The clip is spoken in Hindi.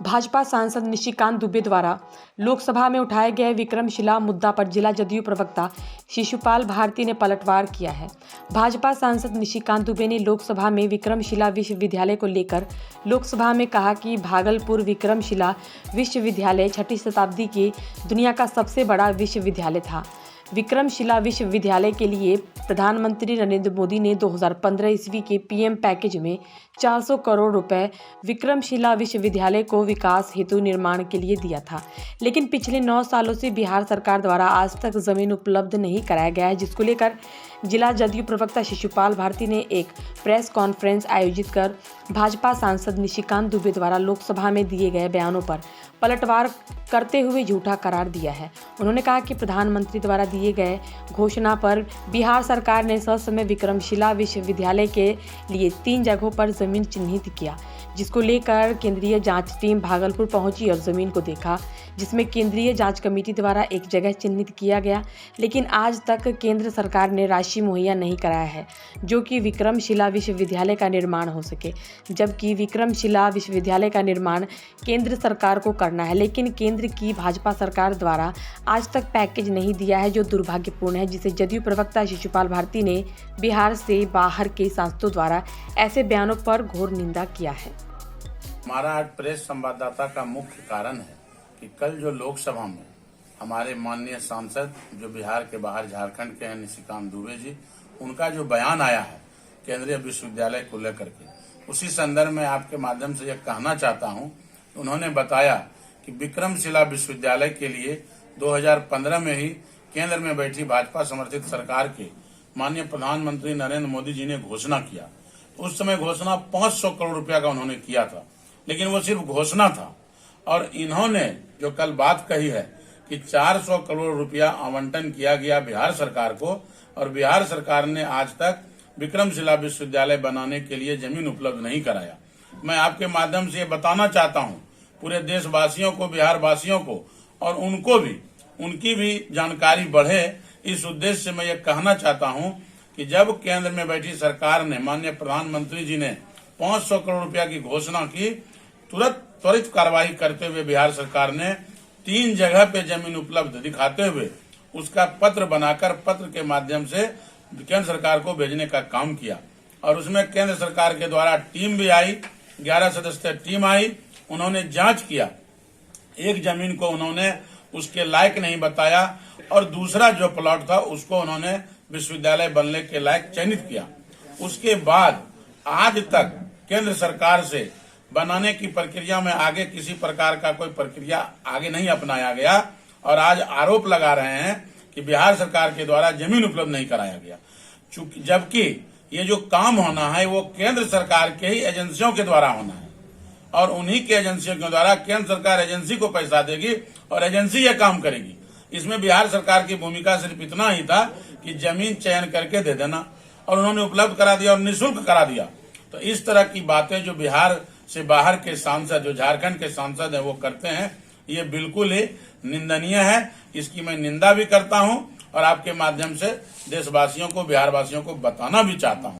भाजपा सांसद निशिकांत दुबे द्वारा लोकसभा में उठाए गए विक्रमशिला मुद्दा पर जिला जदयू प्रवक्ता शिशुपाल भारती ने पलटवार किया है। भाजपा सांसद निशिकांत दुबे ने लोकसभा में विक्रमशिला विश्वविद्यालय को लेकर लोकसभा में कहा कि भागलपुर विक्रमशिला विश्वविद्यालय 6वीं शताब्दी के दुनिया का सबसे बड़ा विश्वविद्यालय था। विक्रमशिला विश्वविद्यालय के लिए प्रधानमंत्री नरेंद्र मोदी ने 2015 ईस्वी के पीएम पैकेज में 400 करोड़ रुपए विक्रमशिला विश्वविद्यालय को विकास हेतु निर्माण के लिए दिया था, लेकिन पिछले 9 सालों से बिहार सरकार द्वारा आज तक जमीन उपलब्ध नहीं कराया गया है, जिसको लेकर जिला जदयू प्रवक्ता शिशुपाल भारती ने एक प्रेस कॉन्फ्रेंस आयोजित कर भाजपा सांसद निशिकांत दुबे द्वारा लोकसभा में दिए गए बयानों पर पलटवार करते हुए झूठा करार दिया है। उन्होंने कहा कि प्रधानमंत्री द्वारा दिए गए घोषणा पर बिहार सरकार ने ससमय विक्रमशिला विश्वविद्यालय के लिए 3 जगहों पर जमीन चिन्हित किया, जिसको लेकर केंद्रीय जांच टीम भागलपुर पहुंची और जमीन को देखा, जिसमें केंद्रीय जांच कमेटी द्वारा एक जगह चिन्हित किया गया, लेकिन आज तक केंद्र सरकार ने राशि मुहैया नहीं कराया है जो कि विक्रमशिला विश्वविद्यालय का निर्माण हो सके, जबकि विक्रमशिला विश्वविद्यालय का निर्माण केंद्र सरकार को करना है, लेकिन केंद्र की भाजपा सरकार द्वारा आज तक पैकेज नहीं दिया है, जो दुर्भाग्यपूर्ण है, जिसे जदयू प्रवक्ता शिशुपाल भारती ने बिहार से बाहर के सांसदों द्वारा ऐसे बयानों पर घोर निंदा किया है। हमारा आज प्रेस संवाददाता का मुख्य कारण है कि कल जो लोकसभा में हमारे माननीय सांसद जो बिहार के बाहर झारखंड के हैं निशिकांत दुबे जी, उनका जो बयान आया है केंद्रीय विश्वविद्यालय को लेकर के, उसी संदर्भ में आपके माध्यम से यह कहना चाहता हूं। उन्होंने बताया कि विक्रमशिला विश्वविद्यालय के लिए 2015 में ही केंद्र में बैठी भाजपा समर्थित सरकार के माननीय प्रधानमंत्री नरेंद्र मोदी जी ने घोषणा किया। उस समय घोषणा 500 करोड़ रुपया का उन्होंने किया था, लेकिन वो सिर्फ घोषणा था। और इन्होंने जो कल बात कही है कि 400 करोड़ रुपया आवंटन किया गया बिहार सरकार को, और बिहार सरकार ने आज तक विक्रमशिला विश्वविद्यालय बनाने के लिए जमीन उपलब्ध नहीं कराया। मैं आपके माध्यम से ये बताना चाहता हूँ पूरे देशवासियों को, बिहार वासियों को, और उनको भी, उनकी भी जानकारी बढ़े, इस उद्देश्य से मैं ये कहना चाहता हूँ कि जब केंद्र में बैठी सरकार ने, माननीय प्रधानमंत्री जी ने 500 करोड़ रुपया की घोषणा की, त्वरित कार्रवाई करते हुए बिहार सरकार ने 3 जगह पे जमीन उपलब्ध दिखाते हुए उसका पत्र बनाकर पत्र के माध्यम से केंद्र सरकार को भेजने का काम किया। और उसमें केंद्र सरकार के द्वारा टीम भी आई, 11 सदस्यीय टीम आई, उन्होंने जांच किया। एक जमीन को उन्होंने उसके लायक नहीं बताया और दूसरा जो प्लॉट था उसको उन्होंने विश्वविद्यालय बनने के लायक चयनित किया। उसके बाद आज तक केंद्र सरकार से बनाने की प्रक्रिया में आगे किसी प्रकार का कोई प्रक्रिया आगे नहीं अपनाया गया, और आज आरोप लगा रहे हैं कि बिहार सरकार के द्वारा जमीन उपलब्ध नहीं कराया गया, जबकि ये जो काम होना है वो केंद्र सरकार के ही एजेंसियों के द्वारा होना है, और उन्हीं के एजेंसियों के द्वारा केंद्र सरकार एजेंसी को पैसा देगी और एजेंसी ये काम करेगी। इसमें बिहार सरकार की भूमिका सिर्फ इतना ही था कि जमीन चयन करके दे देना, और उन्होंने उपलब्ध करा दिया और निःशुल्क करा दिया। तो इस तरह की बातें जो बिहार से बाहर के सांसद, जो झारखंड के सांसद हैं, वो करते हैं, ये बिल्कुल ही निंदनीय है। इसकी मैं निंदा भी करता हूं और आपके माध्यम से देशवासियों को, बिहार वासियों को बताना भी चाहता हूं।